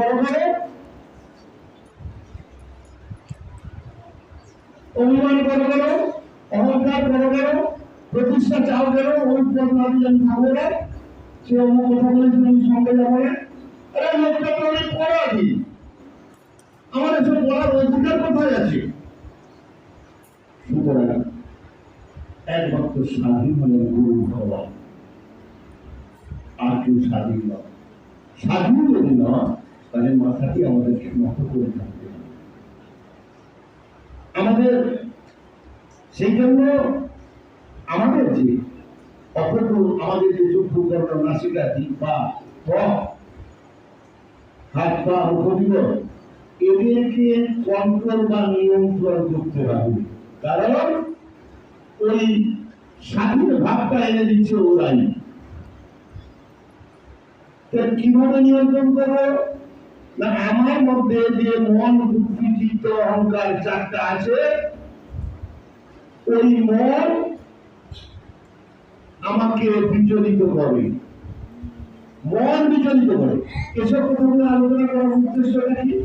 বড় করো, অভিমান বড় করো, অহংকার বড় করো, প্রতিষ্ঠা চাও কেন, ওই প্রতিবাদী আমি থাকবো না, সে অন্য কথা বলেছিল আমি সঙ্গে যাবো না। আরে লোকটা তো অনেক পরাধী, আমার এসব বলার অধিকার কোথায় আছে? সুতরাং একমাত্র স্বাধীন হলেন গুরু ভগবান, আর কেউ স্বাধীন নয়। স্বাধীন যদি নয় তাহলে মাথাটি আমাদেরকে নত করে থাকতে হবে। আমাদের সেই জন্য আমাদের যে অপটু, আমাদের যে চক্ষুকর্ণ, নাসিকা, জিহ্বা, ত্বক, হাত পা, মুখবিবর, এদেরকে কন্ট্রোল বা নিয়ন্ত্রণ করতে হবে। কারণ ওই স্বাধীন ভাবটা এনে দিচ্ছে ওরাই। কিভাবে নিয়ন্ত্রণ করবো না, আমার মধ্যে যে মন, বুদ্ধি, চিত্ত, অহংকার চারটা আছে, ওই মন আমাকে বিচলিত করে, মন বিচলিত করে। এসব কথা আলোচনা করার উদ্দেশ্যটা কি?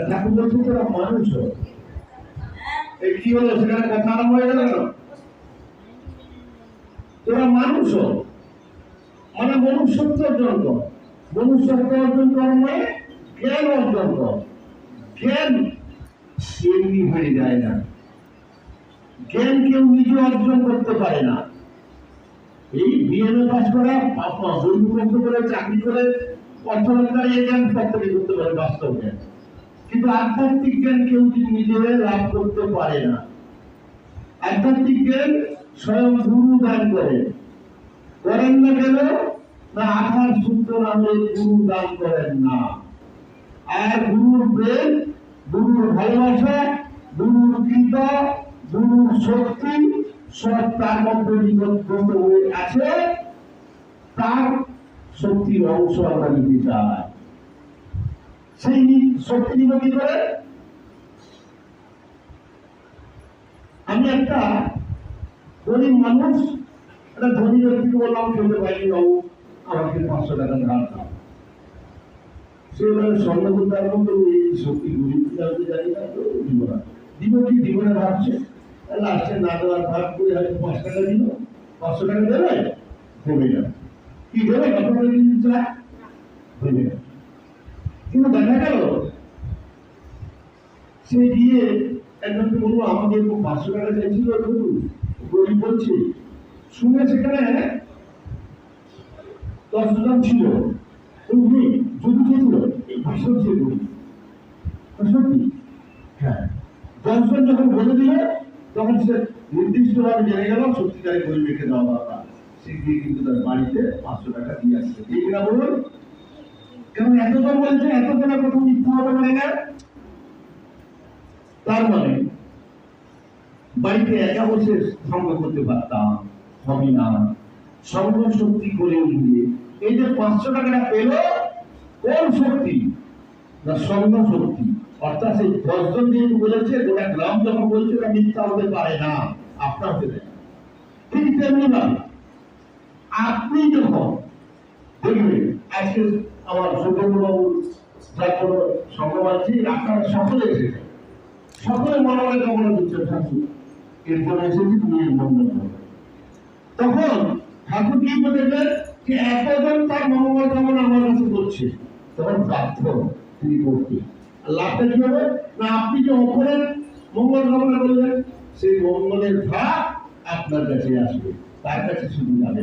ঠাকুর বলছে তোরা মানুষ, এই কি হলো সেখানে কথা আরম্ভ হয়ে গেল না? তোরা মানুষ মানে মনুষ্যত্ব অর্জন কর। মনুষ্যত্ব অর্জন কর মানে জ্ঞান অর্জন কর। জ্ঞান এমনি হয়ে যায় না, জ্ঞান কেউ নিজে অর্জন করতে পারে না। এই বিএমএ পাস করা, বই মুখস্থ করে, চাকরি করে, অর্থনীতি জ্ঞান সবটাই করতে পারে, বাস্তব জ্ঞান। কিন্তু আধ্যাত্মিক জ্ঞান কেউ নিজে লাভ করতে পারে না। আধ্যাত্মিক জ্ঞান স্বয়ং গুরু দান করেন না কেন? না, আধার সূত্র নামে গুরু দান করেন না। আর গুরুর প্রেম, গুরুর ভালোবাসা, গুরুর কৃপা, গুরুর শক্তি সব তার মধ্যে নিবদ্ধ হয়ে আছে। তার শক্তির অংশ আমরা নিতে চাই। সেই শক্তি নিব কি করে? আমি একটা গরিব মানুষ, একটা ধনী ব্যক্তিকে বললাম খেতে পাইনি, বাবু আমাকে 500 টাকা ধার দাও। সে স্বর্ণ করতে মতো এই শক্তি গরিব জানি না, দিব না, দিব না ভাবছে। লাস্টে না দেওয়ার ভাগ করে হয়তো 5 টাকা দিল, 500 টাকা দেবে, দেবে না। কি দেবে? কত করে দিতে চায়, দেবে না। কিন্তু দেখা গেল সে গিয়ে একজনকে বলবো আমাকে 500 টাকা চাইছিল, গরিব বলছে, শুনে সেখানে 10 জন ছিল, যদি চেয়েছিল এই 500 চেয়ে গরিব, সত্যি। হ্যাঁ, 10 জন যখন বলে দিলে তখন সে নির্দিষ্টভাবে জেনে গেল সত্যিকারে গরিব রেখে দেওয়া দরকার। সে গিয়ে কিন্তু তার বাড়িতে 500 টাকা দিয়ে আসছে। ঠিক না বলুন? কারণ এতজন বলছে, এতজনের কথা মিথ্যা হতে পারে না। তার মানে বাড়িতে একা বসে সঙ্গ করতে পারতাম, হবে না। সঙ্গ শক্তি করে উঠবে। এই যে 500 টাকাটা পেল, কোন শক্তি? না, সঙ্গ শক্তি। অর্থাৎ সেই 10 জন যেহেতু বলেছে, গোটা গ্রাম যখন বলছে ওটা মিথ্যা হতে পারে না, আপনার হতে দেয়। ঠিক তেমনি ভাবে আপনি যখন দেখবেন, আজকে আমার সুব্রতবাবু যখন সঙ্গম আছে, আপনারা সকলে এসেছেন, সকলে মনে মনে কামনা করছেন ঠাকুর এরপরে এসেছি তুমি মঙ্গল করো। তখন ঠাকুর কি বলেছেন যে এতজন তার মঙ্গল কামনা আমার কাছে করছে, তখন বাধ্য তিনি করতে। লাভটা কি হবে? না, আপনি যে অপরের মঙ্গল কামনা করলেন, সেই মঙ্গলের ভাগ আপনার কাছে আসবে। তার কাছে শুধু যাবে,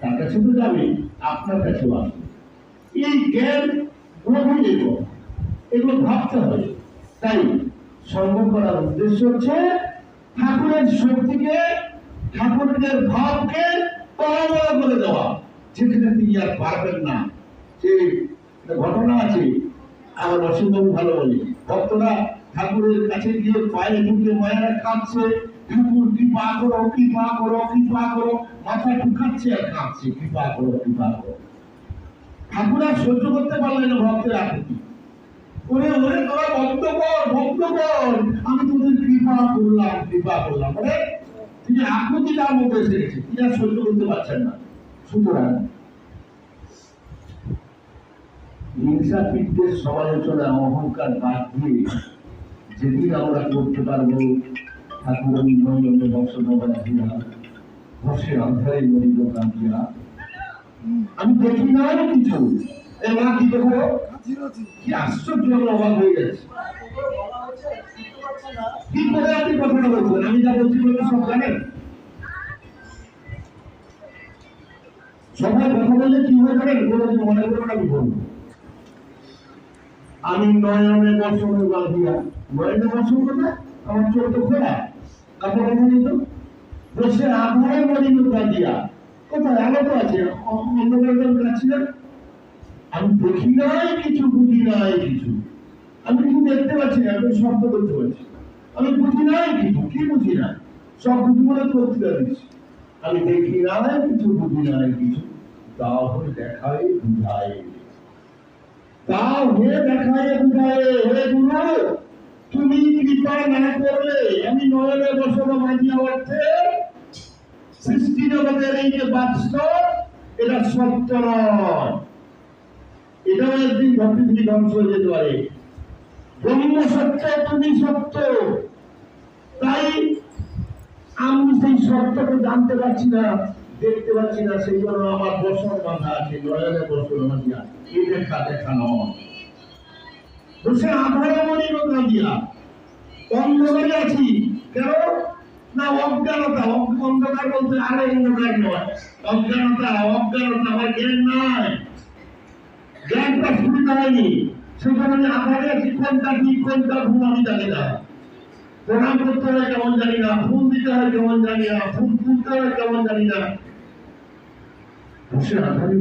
তার কাছে তো যাবে, আপনার কাছেও আসবে। এই জ্ঞান গভীর, এগুলো ভাবতে হবে। তাই সঙ্গ করার উদ্দেশ্য হচ্ছে ঠাকুরের শক্তিকে, ঠাকুরের ভাবকে তলমলা করে দেওয়া, যেখানে তিনি আর পারবেন না। যে ঘটনা আছে, আমার অসীমবাবু ভালো বলে, ভক্তরা ঠাকুরের কাছে গিয়ে পায়ে ঢুকে মায়েরা কাঁদছে, ঠাকুর কৃপা করো, কৃপা করো, কৃপা করো, মাথায় ঢুকাচ্ছে আর কাঁদছে, কৃপা করো, কৃপা করো। ঠাকুর আর সহ্য করতে পারলেন না ভক্তের আকুতি। ওরে ওরে তোরা ভক্ত কর, আমি তোদের কৃপা করলাম মানে তিনি আকুতি তার মধ্যে এসে গেছে, তিনি আর সহ্য করতে পারছেন না। সুতরাং হিংসা বিদ্বেষ সমালোচনা অহংকার বাদ দিয়ে যেদিন আমরা করতে পারবো ঠাকুর নয়নে বসবাসিয়া বসে আন্ধারে মরিল কাঁদিয়া। আমি দেখি না কিছু এবার কি দেখো কি আশ্চর্য অবাক হয়ে গেছে। কি করে আপনি কথাটা বলছেন? আমি যা বলছি বলে সব জানেন? সবাই কথা বললে কি হয়ে যাবেন কোনোদিন মনে করবেন আমি বলবো। আমি নয়নে বসনে বাঁধিয়া, নয়নে বসন কথা আমার চোখ তো খোলা, আপনার কথা নেই তো? বসে আধারে মরিল বাঁধিয়া, কোথায় আলো তো আছে, অন্ধকার যাচ্ছি না। আমি দেখি নাই কিছু, বুঝি নাই কিছু। আমি কিছু দেখতে পাচ্ছি না, আমি শব্দ করতে পারছি। আমি বুঝি নাই কিছু, কি বুঝি না? সব বুঝি বলে করতে পারছি। আমি দেখি নাই কিছু, বুঝি নাই কিছু, তাও হয়ে দেখায় বুঝায়, তাও হয়ে দেখায় বুঝায়। হে গুরু, তুমি কৃপা না করলে আমি নয়নে বসনে বাঁধিয়া অর্থে সৃষ্টি জগতের এই যে বাস্তব, এটা সত্য নয়। এটাও একদিন পৃথিবী ধ্বংস হয়ে যেতে পারে। ব্রহ্ম সত্য, তুমি সত্য। তাই আমি সেই সত্যকে জানতে পারছি না, দেখতে পাচ্ছি না, সেই জন্য আমার বসন বাঁধা আছে, নয়নে বসন বাঁধিয়া। এই দেখা দেখা নয়, বসে আধারে মরিল কাঁদিয়া। অন্ধকারে আছি কেন না? অজ্ঞানতা। অন্ধকার বলতে আলো অন্ধকার নয়, অজ্ঞানতা। অজ্ঞানতা আমার জ্ঞান নাই, জ্ঞানটা সুবিধা হয়নি। সেখানে আমি আধারে আছি, কোনটা কি কোনটা ভুল আমি জানি না। প্রণাম করতে হয় কেমন জানি না, ফুল দিতে হয় কেমন জানি না, ফুল তুলতে হয় কেমন জানি না। বসে আধারে